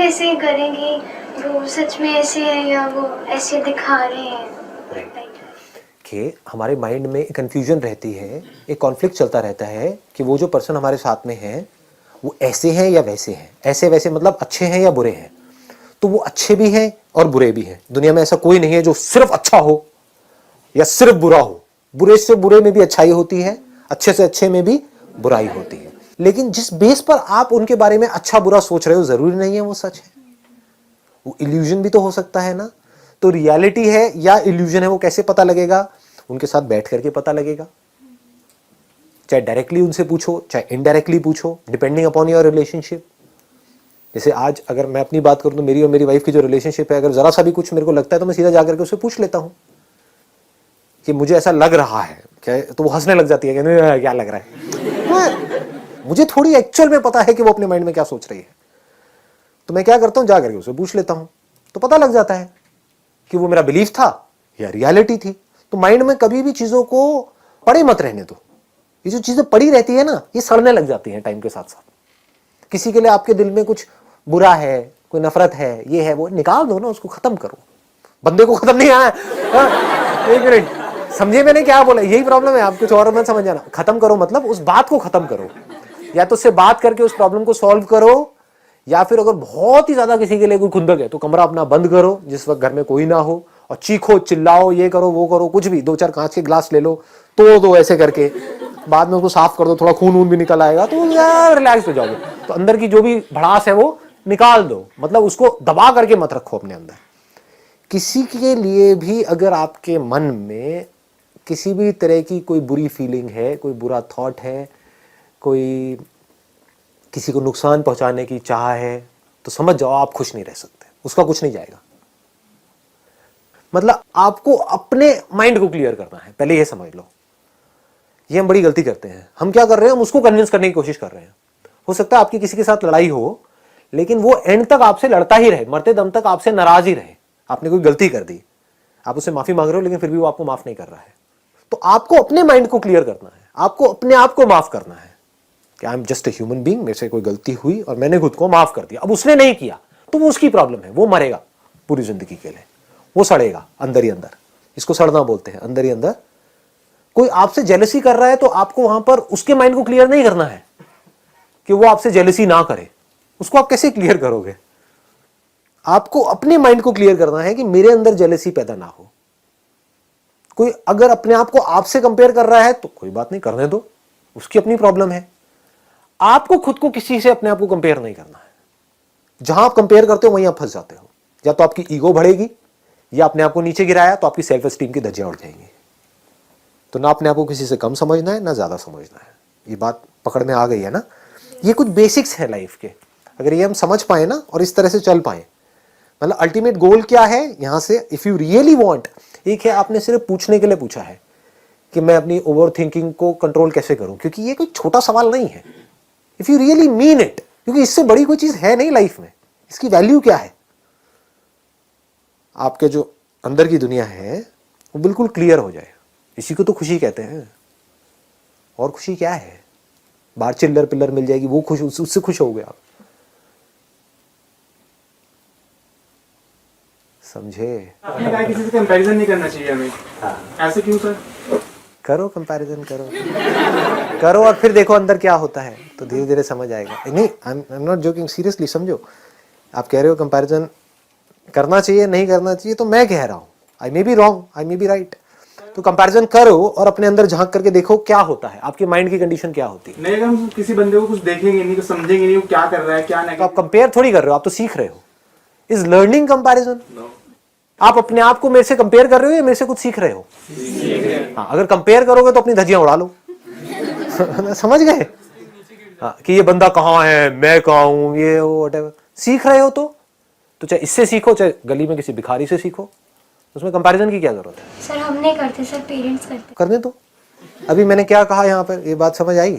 ऐसे करेंगे वो सच में ऐसे है या वो ऐसे दिखा रहे हैं। कि हमारे माइंड में एक कन्फ्यूजन रहती है, एक कॉन्फ्लिक्ट चलता रहता है कि वो जो पर्सन हमारे साथ में है वो ऐसे हैं या वैसे हैं। ऐसे वैसे मतलब अच्छे हैं या बुरे हैं। तो वो अच्छे भी हैं और बुरे भी हैं। दुनिया में ऐसा कोई नहीं है जो सिर्फ अच्छा हो या सिर्फ बुरा हो। बुरे से बुरे में भी अच्छाई होती है, अच्छे से अच्छे में भी बुराई होती है। लेकिन जिस बेस पर आप उनके बारे में अच्छा बुरा सोच रहे हो जरूरी नहीं है वो सच है। वो इल्यूजन भी तो हो सकता है ना। तो रियलिटी है या इल्यूजन है वो कैसे पता लगेगा? उनके साथ बैठ करके पता लगेगा। चाहे डायरेक्टली उनसे पूछो चाहे इनडायरेक्टली पूछो, डिपेंडिंग अपॉन योर रिलेशनशिप। जैसे आज अगर मैं अपनी बात करूं तो मेरी और मेरी वाइफ की जो रिलेशनशिप है, अगर जरा सा भी कुछ मेरे को लगता है तो मैं सीधा जाकर के उससे पूछ लेता हूं कि मुझे ऐसा लग रहा है क्या। तो वो हंसने लग जाती है कि नहीं क्या लग रहा है। मुझे थोड़ी एक्चुअल में पता है कि वो अपने माइंड में क्या सोच रही है। तो मैं क्या करता हूं, जाकर के उससे पूछ लेता हूं तो पता लग जाता है कि वो मेरा बिलीफ था या रियलिटी थी। तो माइंड में कभी भी चीजों को पड़े मत रहने दो। ये जो चीजें पड़ी रहती है ना, ये सड़ने लग जाती हैं टाइम के साथ साथ। किसी के लिए आपके दिल में कुछ बुरा है, कोई नफरत है, ये है वो, निकाल दो ना, उसको खत्म करो। बंदे को खत्म नहीं आया। एक मिनट, समझे मैंने क्या बोला? यही प्रॉब्लम है, आप कुछ और मत समझ जाना। खत्म करो मतलब उस बात को खत्म करो। या तो उससे बात करके उस प्रॉब्लम को सॉल्व करो, या फिर अगर बहुत ही ज्यादा किसी के लिए कोई खुंदक है तो कमरा अपना बंद करो जिस वक्त घर में कोई ना हो, और चीखो चिल्लाओ, ये करो वो करो, कुछ भी, 2-4 कांच के ग्लास ले लो, तोड़ दो ऐसे करके, बाद में उसको साफ कर दो, थोड़ा खून वून भी निकल आएगा तो यार रिलैक्स हो जाओगे। तो अंदर की जो भी भड़ास है वो निकाल दो, मतलब उसको दबा करके मत रखो अपने अंदर। किसी के लिए भी अगर आपके मन में किसी भी तरह की कोई बुरी फीलिंग है, कोई बुरा थॉट है, कोई किसी को नुकसान पहुंचाने की चाह है, तो समझ जाओ आप खुश नहीं रह सकते। उसका कुछ नहीं जाएगा। मतलब आपको अपने माइंड को क्लियर करना है, पहले ये समझ लो। ये हम बड़ी गलती करते हैं। हम क्या कर रहे हैं, हम उसको कन्विंस करने की कोशिश कर रहे हैं। हो सकता है आपकी किसी के साथ लड़ाई हो, लेकिन वो एंड तक आपसे लड़ता ही रहे, मरते दम तक आपसे नाराज ही रहे। आपने कोई गलती कर दी, आप उससे माफी मांग रहे हो, लेकिन फिर भी वो आपको माफ नहीं कर रहा है। तो आपको अपने माइंड को क्लियर करना है, आपको अपने आप को माफ करना है कि I am just a human being, मेरे से कोई गलती हुई और मैंने खुद को माफ कर दिया। अब उसने नहीं किया तो वो उसकी प्रॉब्लम है, वो मरेगा पूरी जिंदगी के लिए, वो सड़ेगा अंदर ही अंदर। इसको सड़ना बोलते हैं, अंदर ही अंदर। कोई आपसे जेलसी कर रहा है तो आपको वहां पर उसके माइंड को क्लियर नहीं करना है कि वो आपसे जेलसी ना करे। उसको आप कैसे क्लियर करोगे? आपको अपने माइंड को क्लियर करना है कि मेरे अंदर जेलसी पैदा ना हो। कोई अगर अपने आप को आपसे कंपेयर कर रहा है तो कोई बात नहीं, करने दो, उसकी अपनी प्रॉब्लम है। आपको खुद को किसी से अपने आप को कंपेयर नहीं करना है। जहां आप कंपेयर करते हो वहीं आप फंस जाते हो। या तो आपकी ईगो बढ़ेगी, या अपने आप को नीचे गिराया तो आपकी सेल्फ एस्टीम की धज्जियां उड़ जाएंगी। तो ना अपने आप को किसी से कम समझना है ना ज्यादा समझना है। ये बात पकड़ में आ गई है ना? ये कुछ बेसिक्स है लाइफ के। अगर ये हम समझ पाए ना और इस तरह से चल पाए, मतलब अल्टीमेट गोल क्या है यहां से, इफ यू रियली वांट। एक है आपने सिर्फ पूछने के लिए पूछा है कि मैं अपनी ओवर थिंकिंग को कंट्रोल कैसे करूं, क्योंकि ये कोई छोटा सवाल नहीं है। If you really mean it, क्योंकि इससे बड़ी कोई चीज है नहीं लाइफ में। इसकी वैल्यू क्या है? आपके जो अंदर की दुनिया है वो बिल्कुल क्लियर हो जाए। इसी को तो खुशी कहते हैं। और खुशी क्या है? बाहर चिल्लर पिल्लर मिल जाएगी, वो खुश, उससे खुश हो गए आप। समझे? आपने कहा किसी से कंपैरिजन नहीं करना चाहिए हमें। ऐसे क्यों सर? करो कंपैरिजन, करो और फिर देखो अंदर क्या होता है, तो धीरे धीरे समझ आएगा। नहीं, I am not joking, seriously समझो। आप कह रहे हो कंपैरिजन करना चाहिए नहीं करना चाहिए, तो मैं कह रहा हूं I may be wrong, I may be right. तो कंपैरिजन करो और अपने अंदर झांक करके देखो क्या होता है, आपके माइंड की कंडीशन क्या होती है। नहीं, अगर हम किसी बंदे को कुछ देखेंगे नहीं तो समझेंगे नहीं वो क्या कर रहा है क्या नहीं। तो आप कंपेयर थोड़ी कर रहे हो, आप तो सीख रहे हो। Is learning comparison? आप अपने आप को मेरे से कंपेयर कर रहे हो या मेरे से कुछ सीख रहे हो? हाँ, अगर कंपेयर करोगे तो अपनी धज्जियां उड़ा लो। समझ गए? हाँ, कि ये बंदा कहाँ है, मैं कहाँ हूं, ये वो व्हाटएवर। सीख रहे हो तो चाहे इससे सीखो चाहे गली में किसी भिखारी से सीखो, उसमें कंपैरिजन की क्या जरूरत है? सर हम नहीं करते सर, पेरेंट्स करते। करने दो। अभी मैंने क्या कहा यहाँ पर, ये बात समझ आई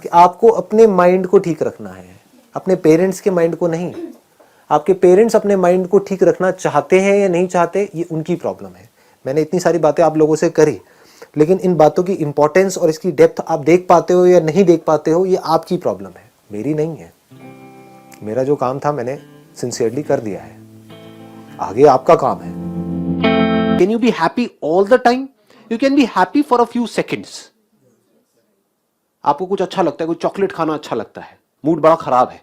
कि आपको अपने माइंड को ठीक रखना है, अपने पेरेंट्स के माइंड को नहीं। आपके पेरेंट्स अपने माइंड को ठीक रखना चाहते हैं या नहीं चाहते, ये उनकी प्रॉब्लम है। मैंने इतनी सारी बातें आप लोगों से करी, लेकिन इन बातों की इंपॉर्टेंस और इसकी डेप्थ आप देख पाते हो या नहीं देख पाते हो, ये आपकी प्रॉब्लम है, मेरी नहीं है। मेरा जो काम था मैंने सिंसियरली कर दिया है, आगे आपका काम है। Can you B happy all the time? You can be happy for a few seconds. आपको कुछ अच्छा लगता है, कोई चॉकलेट खाना अच्छा लगता है, मूड बड़ा खराब है,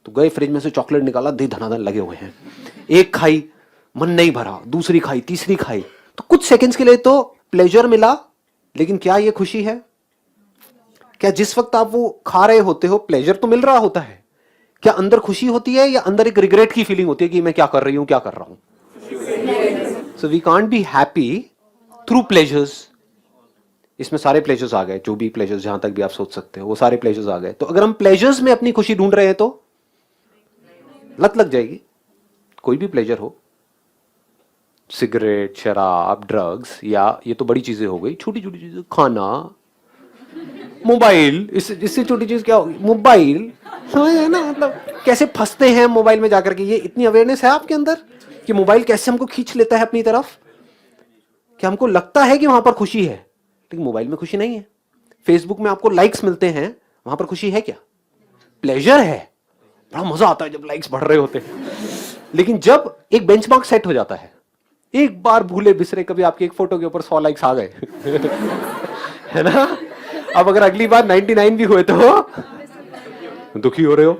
तो गए फ्रिज में से चॉकलेट निकाला, दे धनाधन लगे हुए हैं, एक खाई, मन नहीं भरा, दूसरी खाई, तीसरी खाई, तो कुछ सेकंड्स के लिए तो प्लेजर मिला, लेकिन क्या ये खुशी है? क्या जिस वक्त आप वो खा रहे होते हो प्लेजर तो मिल रहा होता है, क्या अंदर खुशी होती है या अंदर एक रिग्रेट की फीलिंग होती है कि मैं क्या कर रही हूं, क्या कर रहा हूं? So we can't be happy through pleasures. इसमें सारे प्लेजर्स आ गए, जो भी प्लेजर्स जहां तक भी आप सोच सकते हो वो सारे प्लेजर्स आ गए। तो अगर हम प्लेजर्स में अपनी खुशी ढूंढ रहे हैं तो लत लग जाएगी। कोई भी प्लेजर हो, सिगरेट, शराब, ड्रग्स, या ये तो बड़ी चीजें हो गई, छोटी छोटी चीजें, खाना, मोबाइल, इससे छोटी चीज क्या होगी? मोबाइल, समझ है ना? मतलब कैसे फंसते हैं मोबाइल में जाकर के। ये इतनी अवेयरनेस है आपके अंदर कि मोबाइल कैसे हमको खींच लेता है अपनी तरफ, कि हमको लगता है कि वहां पर खुशी है, लेकिन मोबाइल में खुशी नहीं है। फेसबुक में आपको लाइक्स मिलते हैं, वहां पर खुशी है क्या? प्लेजर है, बड़ा मजा आता है जब लाइक्स बढ़ रहे होते हैं। लेकिन जब एक बेंचमार्क सेट हो जाता है, एक बार भूले बिसरे कभी आपकी एक फोटो के ऊपर 100 लाइक्स आ गए है ना, अब अगर अगली बार 99 भी हुए तो दुखी हो रहे हो।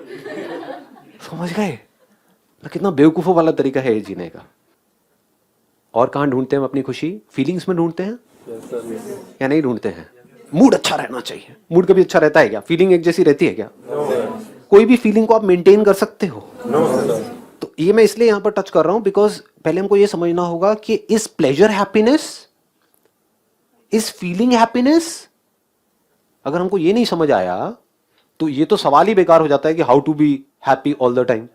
समझ गए ना? कितना बेवकूफों वाला तरीका है ये जीने का। और कहां ढूंढते हैं हम अपनी खुशी? फीलिंग्स में ढूंढते हैं या नहीं ढूंढते हैं? मूड अच्छा रहना चाहिए। मूड कभी अच्छा रहता है क्या? फीलिंग एक जैसी रहती है क्या? कोई भी फीलिंग को आप मेंटेन कर सकते हो? तो ये मैं इसलिए यहां पर टच कर रहा हूं बिकॉज पहले हमको ये समझना होगा कि इस प्लेजर हैप्पीनेस, इस फीलिंग हैप्पीनेस, अगर हमको ये नहीं समझ आया तो ये तो सवाल ही बेकार हो जाता है कि how to be happy all the time.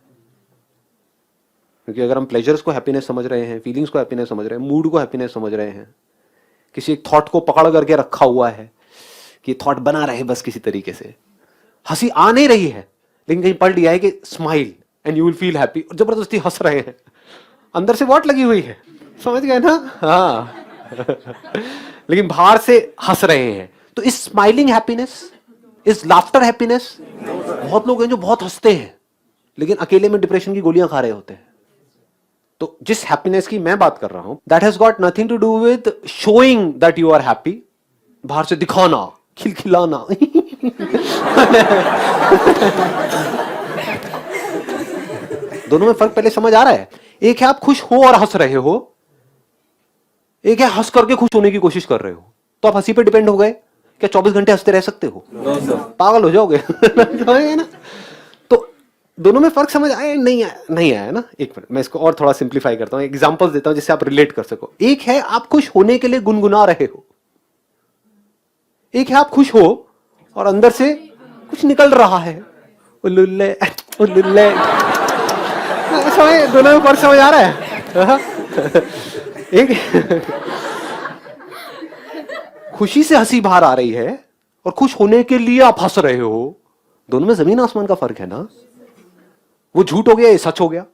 क्योंकि अगर हम प्लेजर्स को हैप्पीनेस समझ रहे हैं, फीलिंग्स को हैप्पीनेस समझ रहे हैं, मूड को हैप्पीनेस समझ रहे हैं, किसी एक थॉट को पकड़ करके रखा हुआ है कि थॉट बना रहे बस किसी तरीके से, हंसी आ नहीं रही है लेकिन कहीं पढ़ लिया है कि smile and you will feel happy, और जबरदस्ती हंस रहे हैं, अंदर से वॉट लगी हुई है, समझ गए ना? हाँ लेकिन बाहर से हंस रहे हैं। तो इस स्माइलिंग हैप्पीनेस, इस लाफ्टर हैप्पीनेस, बहुत लोग हैं जो बहुत हंसते हैं लेकिन अकेले में डिप्रेशन की गोलियां खा रहे होते हैं। तो जिस हैप्पीनेस की मैं बात कर रहा हूं, that has got nothing to do with showing that you are happy, बाहर से दिखाना, खिलखिलाना दोनों में फर्क पहले समझ आ रहा है? एक है आप खुश हो और हंस रहे हो, एक है हंस करके खुश होने की कोशिश कर रहे हो। तो आप हंसी पे डिपेंड हो गए क्या? 24 घंटे हंसते रह सकते हो? पागल हो जाओगे है ना? तो दोनों में फर्क समझ आया नहीं आया? नहीं आया ना? एक मिनट मैं इसको और थोड़ा सिंप्लीफाई करता हूं, एग्जांपल्स देता हूं जिससे आप रिलेट कर सको। एक है आप खुश होने के लिए गुनगुना रहे हो, एक है आप खुश हो और अंदर से कुछ निकल रहा है, उल्लुल्ले उल्लुल्ले। दोनों में फर्क समझ आ रहा है? एक खुशी से हंसी बाहर आ रही है और खुश होने के लिए आप हंस रहे हो, दोनों में जमीन आसमान का फर्क है ना? वो झूठ हो गया, ये सच हो गया।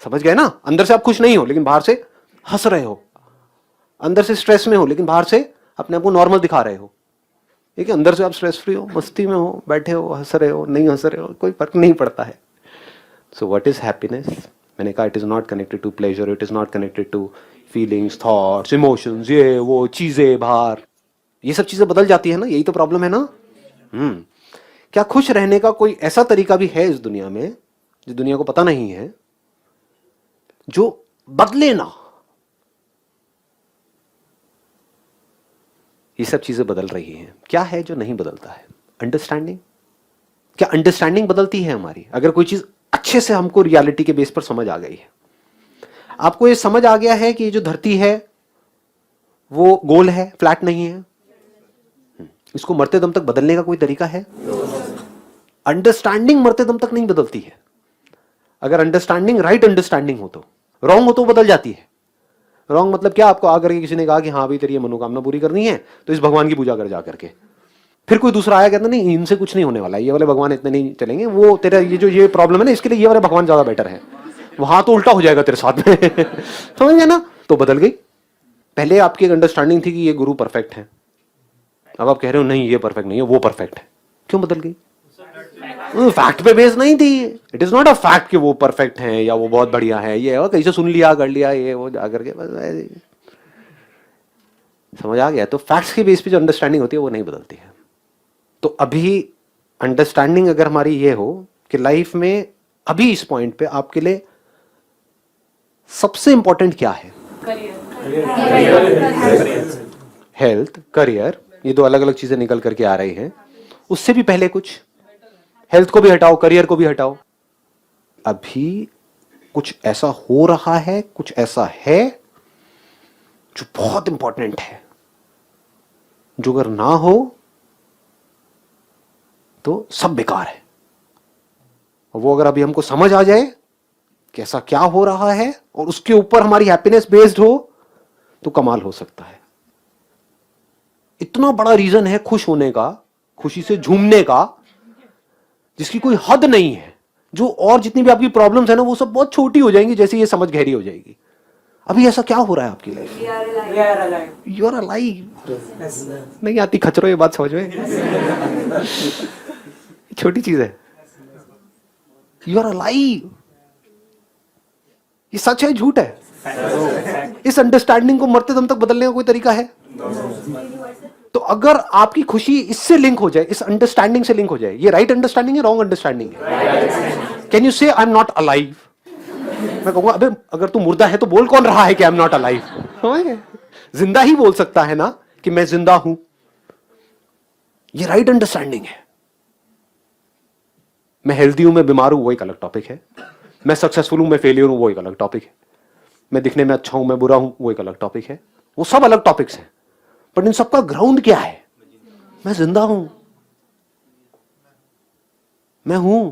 समझ गए ना? अंदर से आप खुश नहीं हो लेकिन बाहर से हंस रहे हो, अंदर से स्ट्रेस में हो लेकिन बाहर से अपने आप को नॉर्मल दिखा रहे हो। ठीक है, अंदर से आप स्ट्रेस फ्री हो, मस्ती में हो, बैठे हो, हंस रहे हो, नहीं हंस रहे हो, कोई फर्क नहीं पड़ता है। So what is happiness? मैंने कहा it is not connected to pleasure, it is not connected to feelings, thoughts, emotions, ये वो चीजें बाहर, ये सब चीजें बदल जाती है ना, यही तो प्रॉब्लम है ना। क्या खुश रहने का कोई ऐसा तरीका भी है इस दुनिया में जो दुनिया को पता नहीं है, जो बदले ना? ये सब चीजें बदल रही हैं। क्या है जो नहीं बदलता है? अंडरस्टैंडिंग। क्या अंडरस्टैंडिंग बदलती है हमारी? अगर कोई चीज अच्छे से हमको रियलिटी के बेस पर समझ आ गई है, आपको ये समझ आ गया है कि ये जो धरती है वो गोल है, फ्लैट नहीं है, इसको मरते दम तक बदलने का कोई तरीका है? अंडरस्टैंडिंग मरते दम तक नहीं बदलती है। अगर अंडरस्टैंडिंग राइट अंडरस्टैंडिंग हो तो, रॉन्ग हो तो बदल जाती है। रॉन्ग मतलब क्या? आपको आकर के किसी ने कहा कि हाँ भाई तेरी ये मनोकामना पूरी करनी है तो इस भगवान की पूजा कर जा करके, फिर कोई दूसरा आया कहता नहीं इनसे कुछ नहीं होने वाला, ये वाले भगवान इतने नहीं चलेंगे, वो तेरा ये प्रॉब्लम है ना इसके लिए ये वाले भगवान ज्यादा बेटर है, वहां तो उल्टा हो जाएगा तेरे साथ में समझ गए ना? तो बदल गई। पहले आपकी एक अंडरस्टैंडिंग थी कि ये गुरु परफेक्ट है, अब आप कह रहे हो नहीं ये परफेक्ट नहीं है, वो परफेक्ट है। क्यों बदल गई? फैक्ट पे बेस नहीं थी। It is not a fact कि वो परफेक्ट हैं या वो बहुत बढ़िया है, ये और कहीं से सुन लिया कर लिया ये वो जाकर के बस ऐसे ही। समझ आ गया? तो फैक्ट्स के बेस पे जो अंडरस्टैंडिंग होती है वो नहीं बदलती है। तो अभी अंडरस्टैंडिंग अगर हमारी ये हो कि लाइफ में अभी इस पॉइंट पे आपके लिए सबसे इंपॉर्टेंट क्या है, हेल्थ, करियर, ये दो अलग अलग चीजें निकल करके आ रही हैं। उससे भी पहले कुछ, हेल्थ को भी हटाओ, करियर को भी हटाओ, अभी कुछ ऐसा हो रहा है, कुछ ऐसा है जो बहुत इंपॉर्टेंट है, जो अगर ना हो तो सब बेकार है। और वो अगर अभी हमको समझ आ जाए कि ऐसा क्या हो रहा है और उसके ऊपर हमारी हैप्पीनेस बेस्ड हो तो कमाल हो सकता है। इतना बड़ा रीजन है खुश होने का, खुशी से झूमने का, जिसकी कोई हद नहीं है। जो और जितनी भी आपकी प्रॉब्लम्स है ना वो सब बहुत छोटी हो जाएंगी जैसे ये समझ गहरी हो जाएगी। अभी ऐसा क्या हो रहा है आपकी लाइफ? You are alive. नहीं आती खचरो ये बात समझ में? छोटी चीज है। You are alive. ये सच है झूठ है? इस अंडरस्टैंडिंग को मरते दम तक बदलने का कोई तरीका है? तो अगर आपकी खुशी इससे लिंक हो जाए, इस अंडरस्टैंडिंग से लिंक हो जाए, ये राइट अंडरस्टैंडिंग है, रॉन्ग अंडरस्टैंडिंग है? कैन यू से आई एम नॉट अलाइव? मैं कहूंगा अबे अगर तू मुर्दा है तो बोल कौन रहा है कि आई एम नॉट अलाइव? जिंदा ही बोल सकता है ना कि मैं जिंदा हूं। ये राइट अंडरस्टैंडिंग है। मैं हेल्दी हूं, मैं बीमार हूं, वो एक अलग टॉपिक है। मैं सक्सेसफुल हूं, मैं फेलियर हूं, वो एक अलग टॉपिक है। मैं दिखने में अच्छा हूं, मैं बुरा हूं, वो एक अलग टॉपिक है। वो सब अलग टॉपिक्स हैं, बट इन सबका ग्राउंड क्या है? मैं जिंदा हूं, मैं हूं।